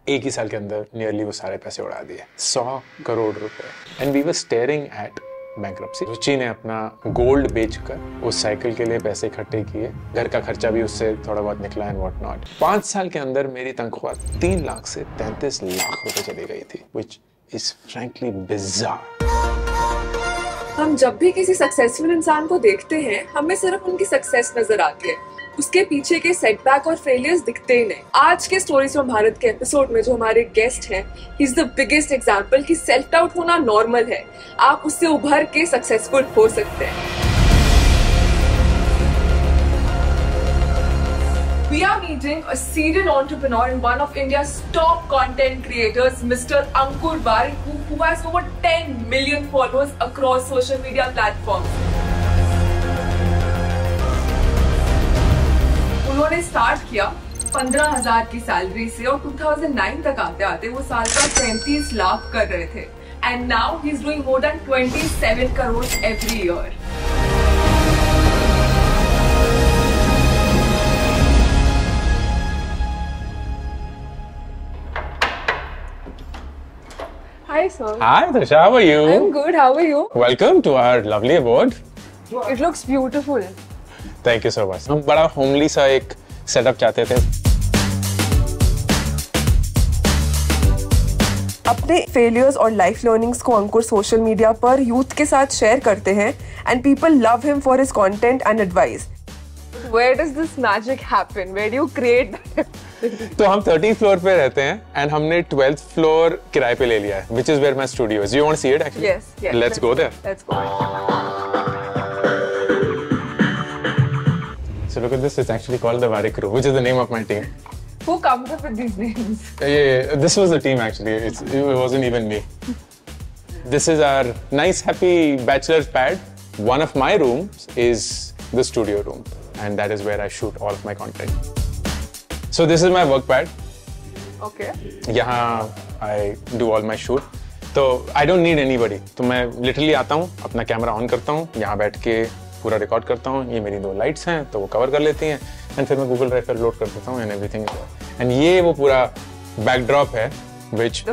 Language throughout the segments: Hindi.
एक ही साल के अंदर नियरली वो सारे पैसे उड़ा दिए, 100 करोड़ रुपए। And we were staring at bankruptcy. Ruchi ने अपना गोल्ड बेचकर उस साइकिल के लिए पैसे इकट्ठे किए, घर का खर्चा भी उससे थोड़ा बहुत निकला एंड व्हाट नॉट। 5 साल के अंदर मेरी तनख्वाह 3 लाख से 33 लाख रुपए चली गई थी, which is frankly bizarre। हम जब भी किसी सक्सेसफुल इंसान को देखते हैं, हमें सिर्फ उनकी सक्सेस नजर आती है, उसके पीछे के सेटबैक और फेलियर्स दिखते ही नहीं। आज के स्टोरीज फ्रॉम भारत के एपिसोड में जो हमारे गेस्ट हैं, he is the biggest example कि सेल्फ डाउट होना नॉर्मल है, आप उससे उभर के सक्सेसफुल हो सकते हैं। We are meeting a serial entrepreneur and one of India's top content creators, Mr. Ankur Barik, who has over 10 million followers across social media platforms. उन्होंने स्टार्ट किया 15,000 की सैलरी से और 2009 तक आते आते वो साल का 33 लाख कर रहे थे। And now he's doing more than 27 crores every year. Hi sir. Hi Trisha, how are you? I'm good. How are you? Welcome to our lovely abode. It looks beautiful. Thank you so much. हम बड़ा होमली सा एक सेटअप चाहते थे। अपने फेलियर्स और लाइफ लर्निंग्स को अंकुर सोशल मीडिया पर यूथ के साथ शेयर करते हैं and people love him for his content and advice. Where does this magic happen? Where do you create that? तो हम 30th फ्लोर पे रहते हैं एंड हमने 12th फ्लोर किराए पे ले लिया है, which is where my studio is. You want to see it actually? Yes, yes. Let's go there. Let's go. So look at this. It's actually called the Varik Crew, which is the name of my team. Who comes up with these names? Yeah. This was the team actually. It wasn't even me. This is our nice, happy bachelor's pad. One of my rooms is the studio room, and that is where I shoot all of my content. So this is my work pad. Okay. यहाँ I do all my shoot. तो I don't need anybody. तो मैं literally आता हूँ, अपना कैमरा ऑन करता हूँ, यहाँ बैठ के पूरा रिकॉर्ड करता हूँ। ये मेरी 2 लाइट्स हैं तो वो कवर कर लेती हैं एंड फिर मैं गूगल ड्राइव पर लोड कर देता हूँ and everything is there. And ये वो पूरा बैकड्रॉप है which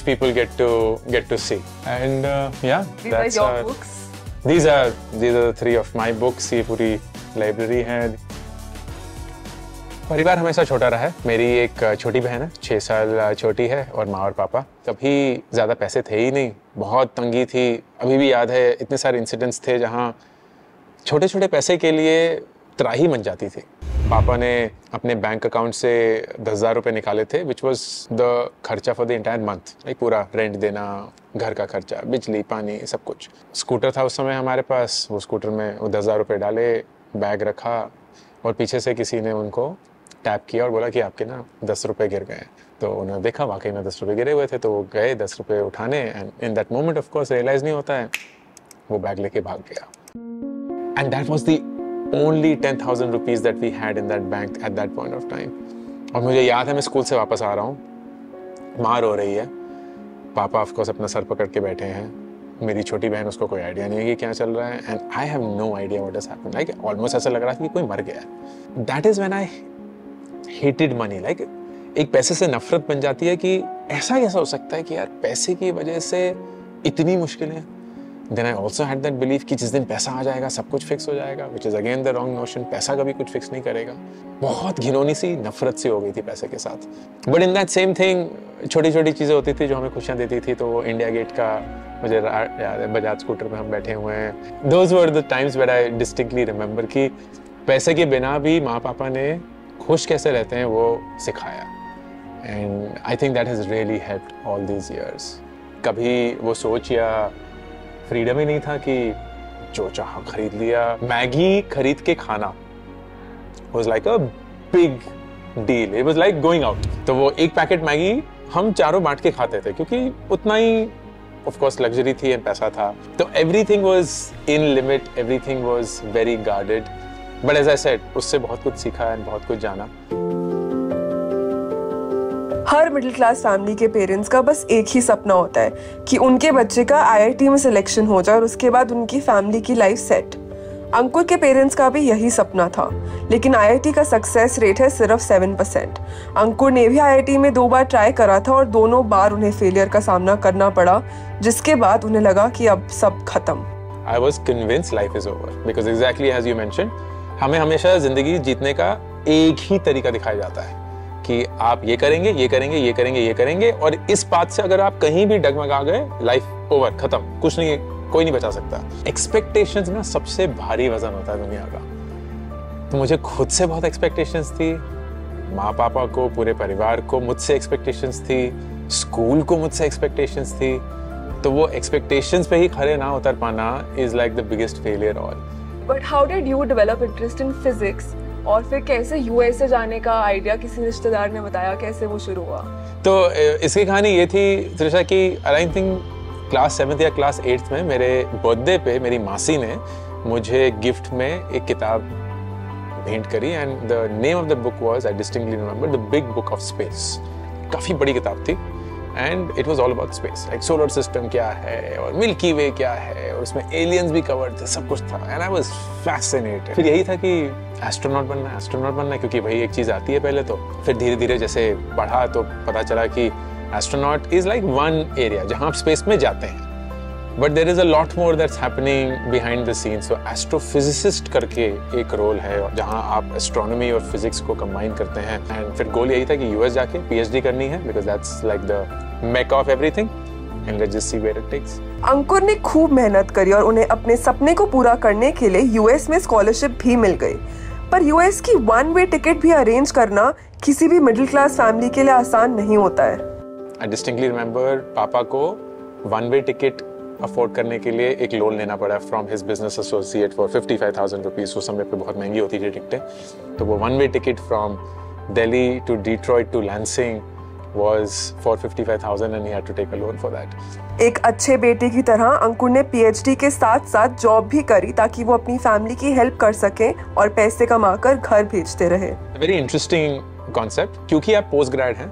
people get to see. And yeah, these are your books. These are the 3 of my books. ये पूरी लाइब्रेरी है। परिवार हमेशा छोटा रहा है। मेरी एक छोटी बहन है, 6 साल छोटी है, और माँ और पापा। कभी ज़्यादा पैसे थे ही नहीं, बहुत तंगी थी। अभी भी याद है इतने सारे इंसिडेंट्स थे जहाँ छोटे छोटे पैसे के लिए त्राही मच जाती थी। पापा ने अपने बैंक अकाउंट से 10,000 रुपये निकाले थे, विच वॉज द खर्चा for the entire month. Like पूरा रेंट देना, घर का खर्चा, बिजली, पानी, सब कुछ। स्कूटर था उस समय हमारे पास, वो स्कूटर में वो 10,000 रुपये डाले, बैग रखा और पीछे से किसी ने उनको टैप किया और बोला कि आपके ना 10 रुपये गिर गए। तो उन्होंने देखा वाकई में 10 रुपये गिरे हुए थे, तो वो गए 10 रुपये उठाने and in that moment of course realise नहीं होता है, वो बैग लेके भाग गया। And that was the only 10,000 rupees that we had in that bank at that point of time. और मुझे याद है मैं स्कूल से वापस आ रहा हूँ, माँ रो रही है, पापा ऑफ कोर्स अपना सर पकड़ के बैठे हैं, मेरी छोटी बहन, उसको कोई आइडिया नहीं है कि क्या चल रहा है, and I have no idea what has happened. Like almost ऐसा लग रहा था कि कोई मर गया है। That is when I hated money. Like एक पैसे से नफरत बन जाती है कि ऐसा कैसा हो सकता है कि यार पैसे की वजह से इतनी मुश्किलें। Then I also had that belief कि जिस दिन पैसा आ जाएगा सब कुछ फिक्स हो जाएगा, which is again the wrong notion. पैसा कभी कुछ फिक्स नहीं करेगा। बहुत घिनौनी सी नफरत सी हो गई थी पैसे के साथ। But in that same thing, छोटी छोटी चीज़ें होती थी जो हमें खुशियाँ देती थी। तो इंडिया गेट का मुझे याद है, बजाज स्कूटर पे हम बैठे हुए हैं। Those were the times where I distinctly remember कि पैसे के बिना भी माँ पापा ने खुश कैसे रहते हैं वो सिखाया। And I think that has really helped all these years. कभी वो सोच या फ्रीडम ही नहीं था कि जो चाहा खरीद लिया। मैगी खरीद के खाना was like a big deal. It was like going out. तो वो एक पैकेट मैगी हम चारों बांट के खाते थे क्योंकि उतना ही of course luxury थी और पैसा था। तो everything was in limit, everything was very guarded. But as I said, उससे बहुत कुछ सीखा और बहुत कुछ जाना। हर मिडिल क्लास फैमिली के पेरेंट्स का बस एक ही सपना होता है कि उनके बच्चे का IIT में सिलेक्शन हो जाए और उसके बाद उनकी फैमिली की लाइफ सेट। अंकुर के पेरेंट्स का भी यही सपना था, लेकिन आईआईटी का सक्सेस रेट है सिर्फ 7%। अंकुर ने भी आईआईटी में 2 बार ट्राई करा था और दोनों बार उन्हें फेलियर का सामना करना पड़ा, जिसके बाद उन्हें लगा कि अब सब खत्म। I was convinced life is over because exactly as you mentioned, हमें हमेशा जिंदगी जीतने का एक ही तरीका दिखाया जाता है कि आप ये करेंगे, ये करेंगे, ये करेंगे, ये करेंगे, और इस बात से अगर आप कहीं भी डगमगा गए, लाइफ ओवर, खत्म, कुछ नहीं, कोई नहीं बचा सकता। एक्सपेक्टेशंस ना सबसे भारी वजन होता है दुनिया का। तो मुझे खुद से बहुत एक्सपेक्टेशंस थी, माँ पापा को, पूरे परिवार को मुझसे एक्सपेक्टेशंस थी, स्कूल को मुझसे एक्सपेक्टेशंस थी। तो वो एक्सपेक्टेशंस पे ही खरे ना उतर पाना is like the biggest failure all. But how did you develop interest in physics, और फिर कैसे यूएसए जाने का आइडिया किसी रिश्तेदार ने बताया, कैसे वो शुरू हुआ? तो इसकी कहानी ये थी त्रिशा कि आई थिंक क्लास 7th या क्लास 8th में मेरे बर्थडे पे मेरी मासी ने मुझे गिफ्ट में एक किताब भेंट करी, and the name of the book was, I distinctly remember, the big book of space. काफ़ी बड़ी किताब थी and it was all about space, like solar system क्या है और मिल्की वे क्या है, और उसमें एलियंस भी कवर्ड थे, सब कुछ था, एंड आई वाज फैसिनेटेड। फिर यही था कि एस्ट्रोनॉट बनना है, क्योंकि वही एक चीज़ आती है पहले। तो फिर धीरे धीरे जैसे पढ़ा तो पता चला कि astronaut is like one area जहाँ आप स्पेस में जाते हैं, but there is a lot more that's happening behind the scenes. So astrophysicist करके एक रोल है जहाँ आप एस्ट्रोनॉमी और फिजिक्स को कंबाइन करते हैं। एंड फिर गोल यही था कि यूएस जाके पीएचडी करनी है, because that's like the mecca of everything, and let's just see where it takes. Ankur ने खूब मेहनत करी और उन्हें अपने सपने को पूरा करने के लिए यूएस में स्कॉलरशिप भी मिल गई। पर यूएस की 1 वे टिकट भी अरेंज करना किसी भी मिडिल क्लास फैमिली के लिए आसान नहीं होता है। आई डिस्टिंक्टली रिमेंबर पापा को 1 वे टिकट अफोर्ड करने के लिए एक लोन लेना पड़ा from his business associate for 55,000 rupees. उस समय पे बहुत महंगी होती थी टिकटें, तो वो 1 way ticket from Delhi to Detroit to Lansing was for 55,000 and he had to take a loan for that. एक अच्छे बेटे की तरह अंकुर ने पीएचडी के साथ साथ जॉब भी करी ताकि वो अपनी फैमिली की हेल्प कर सके और पैसे कमाकर घर भेजते रहे। वेरी इंटरेस्टिंग कॉन्सेप्ट, क्योंकि आप पोस्ट ग्रेड हैं,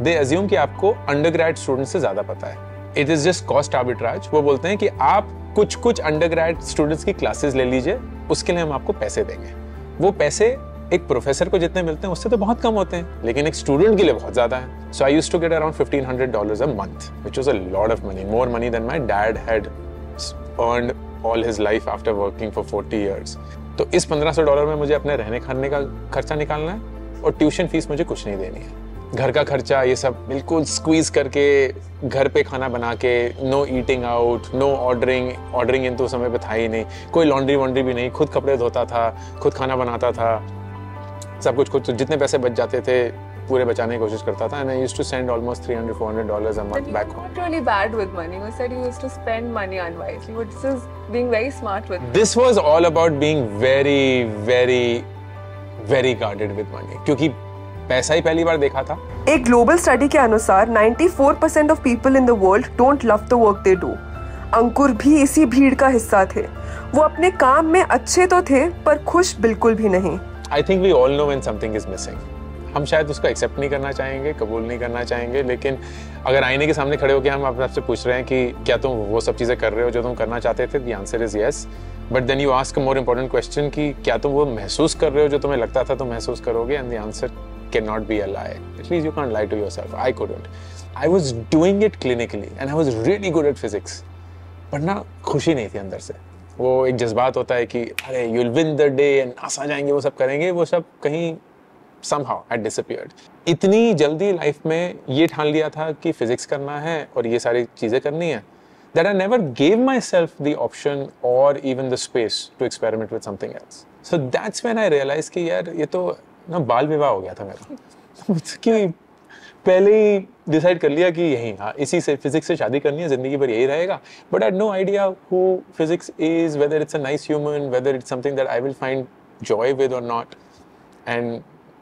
दे अज्यूम कि आपको अंडरग्रेड स्टूडेंट से ज्यादा पता है। It is just cost arbitrage. वो बोलते हैं कि आप कुछ अंडरग्रेड स्टूडेंट्स की क्लासेस ले लीजिए, उसके लिए हम आपको पैसे देंगे। वो पैसे एक प्रोफेसर को जितने मिलते हैं उससे तो बहुत कम होते हैं, लेकिन एक स्टूडेंट के लिए बहुत ज्यादा है। So I used to get around $1,500 a month, which was a lot of money, more money than my dad had earned all his life after working for 40 years. तो इस $1,500 में मुझे अपने रहने खाने का खर्चा निकालना है और ट्यूशन फीस मुझे कुछ नहीं देनी है। घर का खर्चा ये सब बिल्कुल स्क्वीज करके घर पे खाना बना के, no eating out, no ordering in तो समय पे था ही नहीं, कोई लॉन्ड्री वॉन्ड्री भी नहीं, खुद कपड़े धोता था, खुद खाना बनाता था, सब कुछ खुद। तो जितने पैसे बच जाते थे पूरे बचाने की कोशिश करता था, and I used to send almost $300-400 a month back home. Not really bad with money. You said you used to spend money unwisely, but this is being very smart with. This was all about being very, very, very guarded with money, क्योंकि पैसा ही पहली बार देखा था। एक ग्लोबल स्टडी के अनुसार 94% of people in the world don't love the work they do. अंकुर भी इसी भीड़ का हिस्सा थे। वो अपने काम में अच्छे तो थे पर खुश बिल्कुल भी नहीं। I think we all know when something is missing. हम शायद उसको एक्सेप्ट नहीं करना चाहेंगे, कबूल नहीं करना चाहेंगे, लेकिन अगर आईने के सामने खड़े होकर हम अपने आपसे पूछ रहे हैं कि क्या तुम वो सब चीज़ें कर रहे हो जो तुम करना चाहते थे, the answer is yes. But then you ask a more important question कि क्या तुम वो महसूस कर रहे हो जो तुम्हें लगता था तुम महसूस करोगे, and the answer cannot be a lie. At least you can't lie to yourself. I couldn't. I was doing it clinically and I was really good at physics. पर ना खुशी नहीं थी अंदर से। वो एक जज्बात होता है कि अरे you'll win the day and NASA जाएंगे, वो सब करेंगे, वो सब कहीं somehow had disappeared. इतनी जल्दी लाइफ में ये ठान लिया था कि फिजिक्स करना है और ये सारी चीज़ें करनी है, that I never gave myself the option or even the space to experiment with something else. So that's when I realized कि यार ये तो ना बाल विवाह हो गया था मेरा कि पहले ही डिसाइड कर लिया कि यही, हाँ, इसी से फिजिक्स से शादी करनी है, जिंदगी भर यही रहेगा। But I had no idea who physics is, whether it's a nice human, whether it's something that I will find joy with or not. And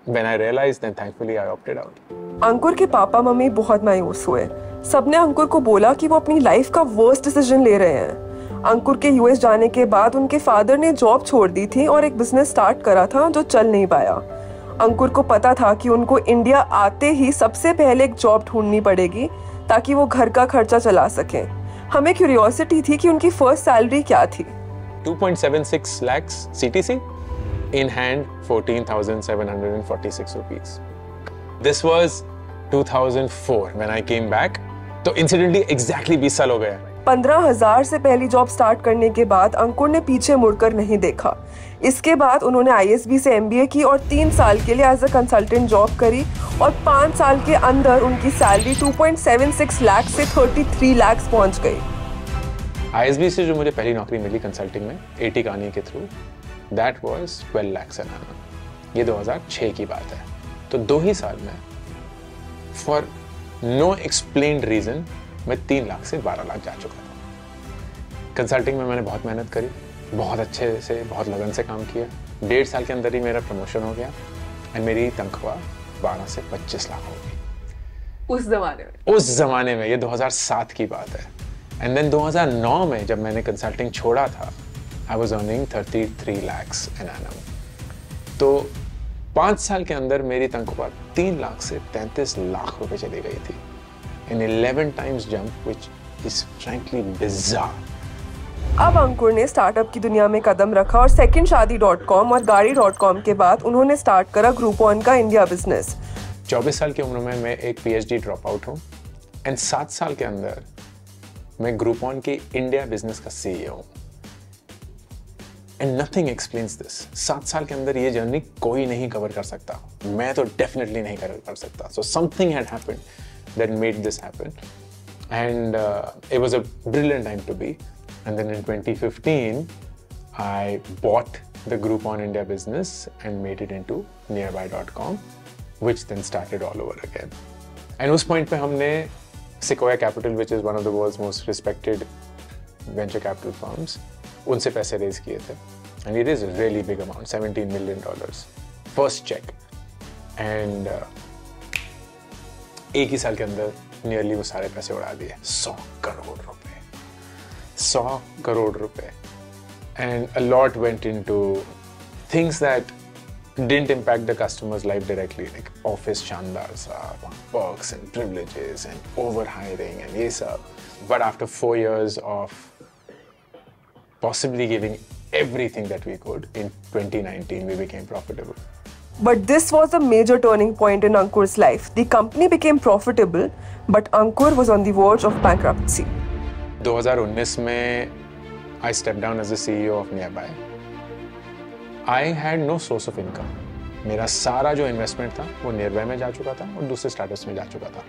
when I realized, then thankfully I opted out. Ankur के पापा मम्मी बहुत मायूस हुए। सबने अंकुर को बोला कि वो अपनी लाइफ का वर्स्ट डिसीजन ले रहे हैं। अंकुर के यूएस जाने के बाद उनके फादर ने जॉब छोड़ दी थी और एक बिजनेस स्टार्ट करा था जो चल नहीं पाया। अंकुर को पता था कि उनको इंडिया आते ही सबसे पहले एक जॉब ढूंढनी पड़ेगी ताकि वो घर का खर्चा चला सके। हमें क्यूरियोसिटी थी कि उनकी फर्स्ट सैलरी क्या थी। 2.76 lakhs CTC, in hand 14,746 rupees. This was 2004 when I came back. तो incidentally exactly 20 साल हो गए। 15,000 से पहली जॉब स्टार्ट करने के बाद अंकुर ने पीछे मुड़कर नहीं देखा। इसके बाद उन्होंने ISB से MBA की और 3 साल के लिए एज अ कंसल्टेंट जॉब करी और 5 साल के अंदर उनकी सैलरी 2.76 लाख से 33 लाख पहुंच गई। ISB से जो मुझे पहली नौकरी मिली कंसल्टिंग में AT कहानी के through, that was 12 lakhs an annum। ये 2006 की बात है। तो 2 ही साल में फॉर नो एक्सप्लेन्ड रीजन मैं 3 लाख से 12 लाख जा चुका था। कंसल्टिंग में मैंने बहुत मेहनत करी, बहुत अच्छे से, बहुत लगन से काम किया। 1.5 साल के अंदर ही मेरा प्रमोशन हो गया एंड मेरी तनख्वाह 12 से 25 लाख हो गई उस जमाने में। ये 2007 की बात है। एंड देन 2009 में जब मैंने कंसल्टिंग छोड़ा था, I was earning 33 lakhs an annum। तो 5 साल के अंदर मेरी तनख्वाह 3 लाख से 33 लाख रुपए चली गई थी। An 11 times jump, which is frankly bizarre। अब अंकुर ने स्टार्टअप की दुनिया में कदम रखा और secondshadi.com और गाड़ी.com के बाद उन्होंने स्टार्ट करा ग्रुपॉन का इंडिया बिजनेस। 24 साल की उम्र में मैं एक PhD ड्रॉप आउट हूँ एंड 7 साल के अंदर मैं ग्रुपॉन की इंडिया बिजनेस का CEO हूँ। And nothing explains this. 7 साल के अंदर ये जर्नी कोई नहीं कवर कर सकता, मैं तो डेफिनेटली नहीं कवर कर सकता। So something had happened that made this happen, and it was a brilliant time to be। And then in 2015 I bought the Groupon India business and made it into nearby.com, which then started all over again। and उस point पे हमने Sequoia Capital, which is one of the world's most respected venture capital firms, उनसे पैसे रेज किए थे and it is a really big amount, $17 million first check। and एक ही साल के अंदर नियरली वो सारे पैसे उड़ा दिए। 100 करोड़ रुपए। And a lot went into things that didn't impact the customers life directly, like office शानदार सा, perks and privileges and over hiring and ये सब। But after 4 years of possibly giving everything that we could, in 2019 we became profitable। But this was a major turning point in Ankur's life. The company became profitable, but Ankur was on the verge of bankruptcy। 2019 में I stepped down as the CEO of Nearby। I had no source of income। मेरा सारा जो इन्वेस्टमेंट था वो Nearby में जा चुका था और दूसरे स्टार्टअप्स में जा चुका था।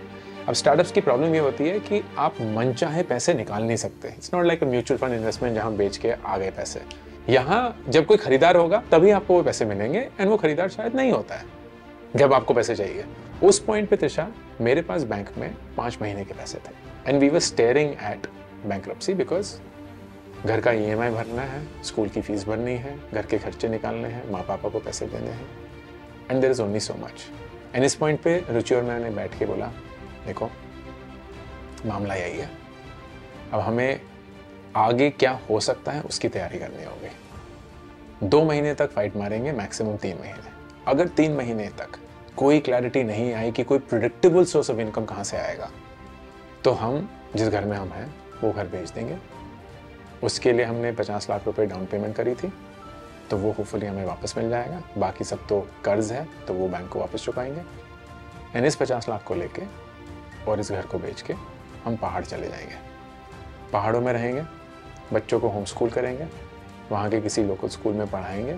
अब स्टार्टअप्स की प्रॉब्लम ये होती है कि आप मनचाहे पैसे निकाल नहीं सकते। It's not like a mutual fund investment जहाँ बेच के आ गए पैसे। यहाँ जब कोई खरीदार होगा तभी आपको वो पैसे मिलेंगे, एंड वो खरीदार शायद नहीं होता है जब आपको पैसे चाहिए। उस पॉइंट पे त्रिशा, मेरे पास बैंक में 5 महीने के पैसे थे and we were staring at bankruptcy because घर का EMI भरना है, स्कूल की फीस भरनी है, घर के खर्चे निकालने हैं, माँ पापा को पैसे देने हैं, and there is only so much. And इस पॉइंट पे रुचि और मैंने बैठ के बोला, देखो मामला यही है, अब हमें आगे क्या हो सकता है उसकी तैयारी करनी होगी। 2 महीने तक फाइट मारेंगे, मैक्सिमम 3 महीने। अगर 3 महीने तक कोई क्लैरिटी नहीं आई कि कोई प्रिडिक्टेबल सोर्स ऑफ इनकम कहाँ से आएगा, तो हम जिस घर में हम हैं वो घर बेच देंगे। उसके लिए हमने 50 लाख रुपए डाउन पेमेंट करी थी, तो वो होपफुली हमें वापस मिल जाएगा। बाकी सब तो कर्ज है, तो वो बैंक को वापस चुकाएंगे। एंड इस 50 लाख को लेके और इस घर को बेच के हम पहाड़ चले जाएंगे, पहाड़ों में रहेंगे, बच्चों को होम स्कूल करेंगे, वहाँ के किसी लोकल स्कूल में पढ़ाएंगे,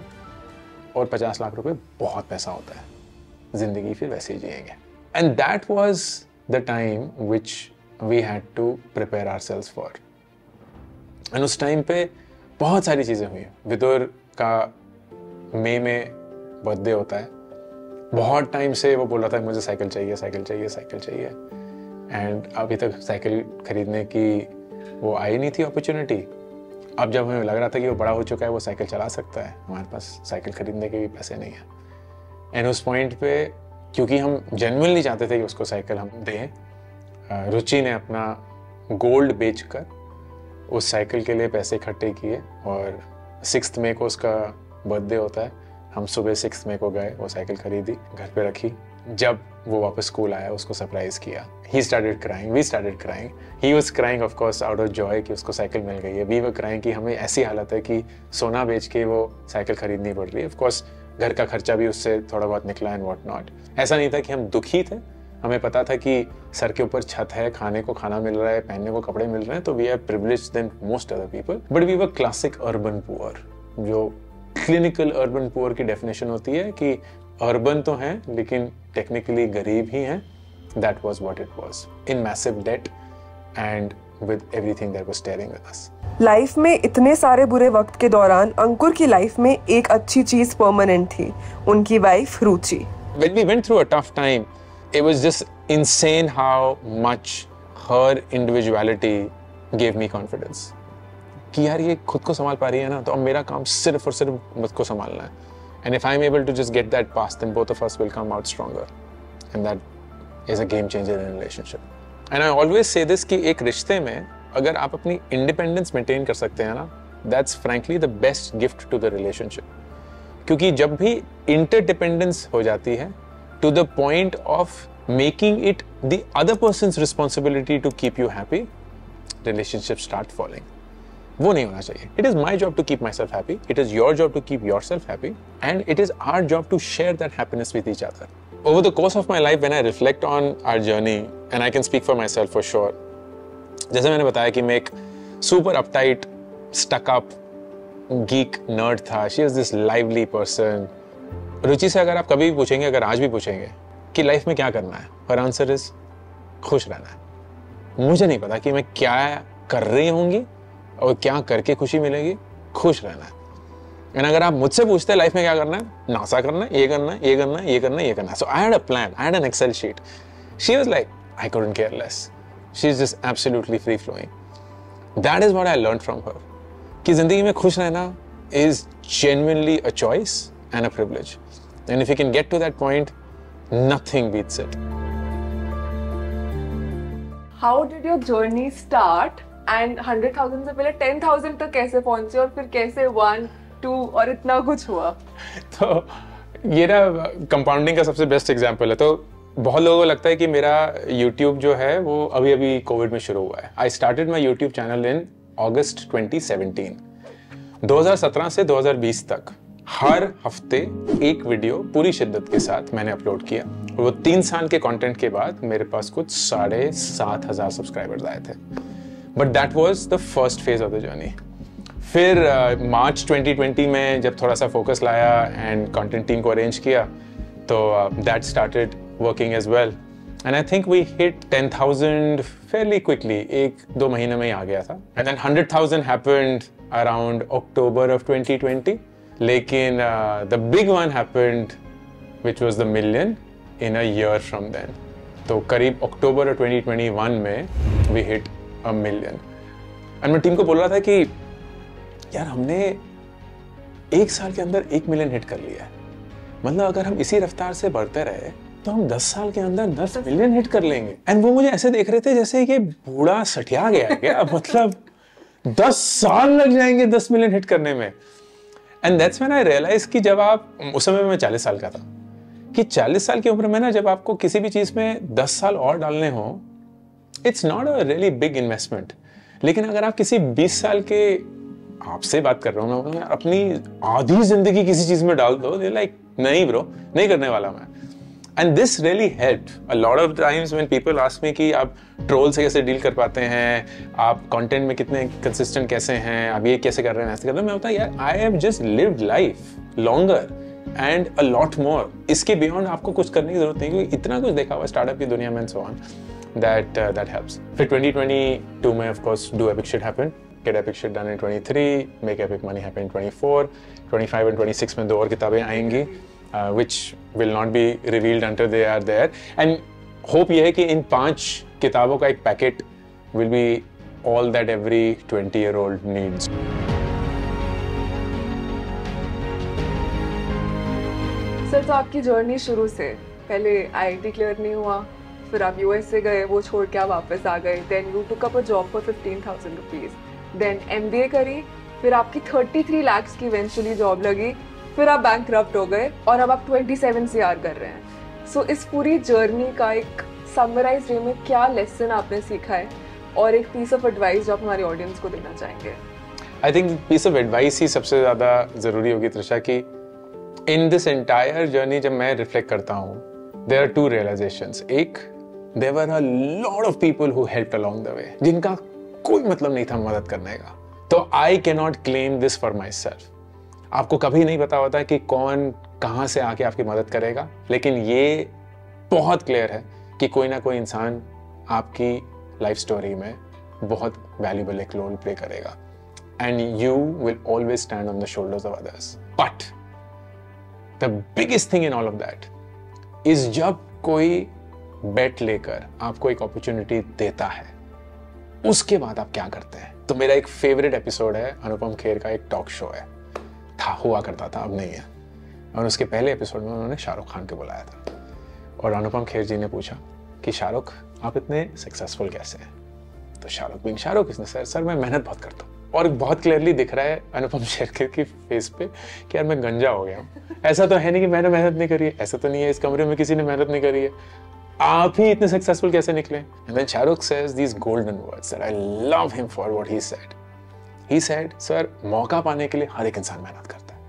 और 50 लाख रुपए बहुत पैसा होता है, ज़िंदगी फिर वैसे ही जिएंगे। And that was the time which we had to prepare ourselves for. And उस टाइम पे बहुत सारी चीज़ें हुई। विदुर का मई में बर्थडे होता है, बहुत टाइम से वो बोल रहा था मुझे साइकिल चाहिए, साइकिल चाहिए, साइकिल चाहिए, एंड अभी तक साइकिल खरीदने की वो आई नहीं थी अपॉर्चुनिटी। अब जब हमें लग रहा था कि वो बड़ा हो चुका है, वो साइकिल चला सकता है, हमारे पास साइकिल खरीदने के भी पैसे नहीं हैं। एंड उस पॉइंट पे क्योंकि हम जेन्युइनली चाहते थे कि उसको साइकिल हम दें, रुचि ने अपना गोल्ड बेचकर उस साइकिल के लिए पैसे इकट्ठे किए, और 6 मई को उसका बर्थडे होता है, हम सुबह 6 मई को गए, वो साइकिल खरीदी, घर पे रखी। जब वो वापस स्कूल आया, उसको सरप्राइज किया. He started crying, we started crying. He was crying of course out of joy कि उसको साइकिल मिल गई है. We were crying कि हमें ऐसी हालत है कि सोना बेच के वो साइकिल खरीदनी पड़ रही है. Of course घर का खर्चा भी उससे थोड़ा बहुत निकला एंड व्हाट नॉट. ऐसा नहीं था कि हम दुखी थे, हमें पता था कि सर के ऊपर छत है, खाने को खाना मिल रहा है, पहनने को कपड़े मिल रहे हैं, तो we are privileged than most other people. But we were classic urban poor. जो क्लिनिकल अर्बन पुअर की डेफिनेशन होती है कि अर्बन तो हैं लेकिन टेक्निकली गरीब ही हैं. That was what it was, in massive debt and with everything that was staring with us. Life में इतने सारे बुरे वक्त के दौरान अंकुर की लाइफ में एक अच्छी चीज परमानेंट थी, उनकी wife Ruchi. When we went through a tough time, it was just insane how much her individuality gave me confidence. कि यार ये खुद को संभाल पा रही है ना, तो अब मेरा काम सिर्फ और सिर्फ मुझको संभालना है. And if I'm able to just get that past, then both of us will come out stronger. And that is a game changer in a relationship. And I always say this कि एक रिश्ते में अगर आप अपनी इंडिपेंडेंस मेंटेन कर सकते हैं ना, that's frankly the best gift to the relationship. क्योंकि जब भी इंटरडिपेंडेंस हो जाती है to the point of making it the other person's responsibility to keep you happy, relationships start falling. वो नहीं होना चाहिए. It is my job to keep myself happy. It is your job to keep yourself happy. And it is our job to share that happiness with each other. Over the course of my life, when I reflect on our journey, and I can speak for myself for sure, जैसे मैंने बताया कि मैं एक super uptight, stuck up, geek nerd था. She was this lively person. रुचि से अगर आप कभी भी पूछेंगे, अगर आज भी पूछेंगे कि लाइफ में क्या करना है, her answer is खुश रहना है. मुझे नहीं पता कि मैं क्या कर रही होंगी और क्या करके खुशी मिलेगी, खुश रहना है. एंड अगर आप मुझसे पूछते हैं लाइफ में क्या करना है, नासा करना है, ये करना है, ये करना है, ये करना है, ये करना है. So I had a plan, I had an Excel sheet. She was like I couldn't care less. She is just absolutely free flowing. That is what I learned from her, कि जिंदगी में खुश रहना is genuinely a choice and a privilege. And if you can get to that point, nothing beats it. How did your journey start and 100,000 से पहले 10,000 तक कैसे पहुंचे और फिर कैसे 1, 2 और इतना कुछ हुआ? तो ये ना कंपाउंडिंग का सबसे बेस्ट एग्जांपल है. तो बहुत लोगों को लगता है कि मेरा YouTube जो है वो अभी अभी कोविड में शुरू हुआ है. I started my YouTube channel in August 2017. 2017 से 2020 तक हर हफ्ते एक वीडियो पूरी शिद्दत के साथ मैंने अपलोड किया. वो 3 साल के कंटेंट के बाद मेरे पास कुछ 7,500 सब्सक्राइबर्स आए थे. But that was the first phase of the journey. फिर मार्च 2020 में जब थोड़ा सा फोकस लाया एंड कंटेंट टीम को अरेंज किया, तो that started working as well. And I think we hit 10,000 fairly quickly. 1-2 महीने में ही आ गया था. And then 100,000 happened around October of 2020. लेकिन the big one happened which was the million in a year from then. तो करीब अक्टूबर ऑफ 2021 में वी हिट $1 million. एंड मैं टीम को बोल रहा था कि यार हमने 1 साल के अंदर 1 मिलियन हिट कर लिया है. मतलब अगर हम इसी रफ्तार से बढ़ते रहे तो हम 10 साल के अंदर 10 मिलियन हिट कर लेंगे. एंड वो मुझे ऐसे देख रहे थे जैसे ये बूढ़ा सठिया गया है क्या. मतलब 10 साल लग जाएंगे 10 मिलियन हिट करने में. And that's when I realize कि जब आप, उस समय मैं 40 साल का था, कि 40 साल की उम्र में ना जब आपको किसी भी चीज में 10 साल और डालने हो, it's not a really big investment. लेकिन अगर आप किसी 20 साल के, आपसे बात कर रहा हूँ मैं, अपनी आधी जिंदगी किसी चीज में डाल दो, दे लाइक नहीं ब्रो, नहीं करने वाला मैं. And this really helped a lot of times when people ask me कि आप ट्रोल से कैसे डील कर पाते हैं, आप कंटेंट में कितने कंसिस्टेंट कैसे हैं, आप ये कैसे कर रहे हैं, ऐसे कर रहे हैं. मैं होता यार I have just lived life longer and a lot मोर. इसके बियॉन्ड आपको कुछ करने की जरूरत नहीं, क्योंकि इतना कुछ देखा हुआ स्टार्टअप की दुनिया में and so on. That helps. फिर 2022 में of course do epic shit happen. Get epic shit done in 23, make epic money happen in 24, 25 and 26 में 2 और किताबें आएंगी, which will not be revealed until they are there. And hope ये है कि इन 5 किताबों का एक packet will be all that every 20-year-old needs. Sir, तो आपकी जर्नी शुरू से पहले IIT क्लियर नहीं हुआ, फिर आप US से गए, वो छोड़ के आप वापस आ गए. Then you took up a job for 15,000 rupees. Then MBA करी, फिर आपकी 33 lakhs की इवेंचुअली जॉब लगी, फिर आप बैंकक्रप्ट हो गए और अब आप 27 CR कर रहे हैं. सो इस पूरी जर्नी का एक समराइज वे में क्या लेसन आपने सीखा है और एक पीस ऑफ एडवाइस जो आप हमारे ऑडियंस को देना चाहेंगे? I think piece of advice ही सबसे ज़्यादा ज़रूरी होगी त्रिशा की इन दिस एंटायर जर्नी जब मैं रिफ्लेक्ट करता हूँ, देयर आर टू रियलाइजेशंस। एक, there were a lot of people who helped along the way, जिनका कोई मतलब नहीं था मदद करने का। तो I can not claim this for myself. आपको कभी नहीं पता होता कि कौन कहाँ से आके आपकी मदद करेगा, लेकिन ये बहुत क्लियर है कि कोई ना कोई इंसान आपकी लाइफ स्टोरी में बहुत वैल्यूबल एक रोल प्ले करेगा and you will always stand on the shoulders of others. But the biggest thing in all of that is जब कोई बेट लेकर आपको एक अपॉर्चुनिटी देता है, उसके बाद आप क्या करते हैं। तो मेरा एक फेवरेट एपिसोड है, अनुपम खेर का एक टॉक शो है, हुआ करता था, अब नहीं है, और उसके पहले एपिसोड में उन्होंने शाहरुख खान को बुलाया था और अनुपम खेर जी ने पूछा कि शाहरुख आप इतने सक्सेसफुल कैसे हैं। तो शाहरुख बिंग शाहरुख इसने सर मैं मेहनत बहुत करता हूँ, और बहुत क्लियरली दिख रहा है अनुपम खेर की फेस पे कि यार मैं गंजा हो गया हूँ। ऐसा तो है नहीं कि मैंने मेहनत नहीं करी है, ऐसा तो नहीं है इस कमरे में किसी ने मेहनत नहीं करी है, आप ही इतने सक्सेसफुल कैसे निकले। And then Shahrukh says these golden words that I love him for what he said. He said, sir मौका पाने के लिए हर एक इंसान मेहनत करता है,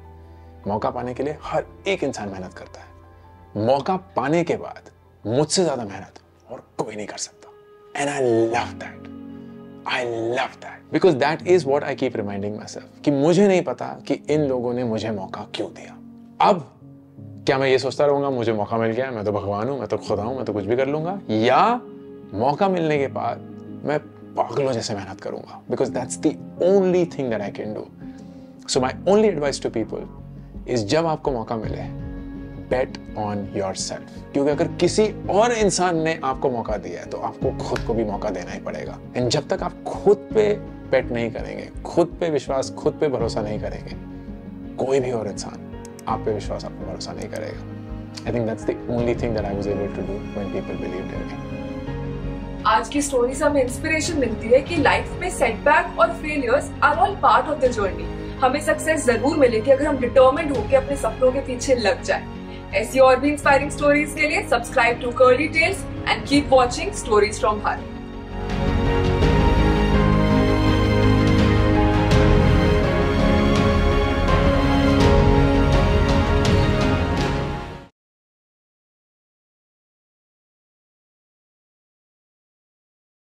मौका पाने के लिए हर एक इंसान मेहनत करता है, मौका पाने के बाद मुझसे ज्यादा मेहनत और कोई नहीं कर सकता। And I love that because that is what I keep reminding my self कि मुझे नहीं पता कि इन लोगों ने मुझे मौका क्यों दिया। अब क्या मैं ये सोचता रहूंगा मुझे मौका मिल गया, मैं तो भगवान हूं, मैं तो खुदा हूं, मैं तो कुछ भी कर लूंगा, या मौका मिलने के बाद मैं पागलों जैसे मेहनत करूंगा, because that's the only thing that I can do. So my only advice to people is जब आपको मौका मिले, बेट ऑन योरसेल्फ, क्योंकि अगर किसी और इंसान ने आपको मौका दिया है तो आपको खुद को भी मौका देना ही पड़ेगा। एंड जब तक आप खुद पे बेट नहीं करेंगे, खुद पे विश्वास, खुद पे भरोसा नहीं करेंगे, कोई भी और इंसान आप पे विश्वास, आप पे भरोसा नहीं करेगा। I think that's the only thing that I was able to do when people believed in me. आज की स्टोरी से हमें इंस्पिरेशन मिलती है कि लाइफ में सेटबैक और failures are all part of the journey. हमें सक्सेस जरूर मिलेगी अगर हम डिटर्मिन्ड होकर अपने सपनों के पीछे लग जाए। ऐसी और भी इंस्पायरिंग स्टोरीज के लिए subscribe to curly tales and keep watching stories from Bharat.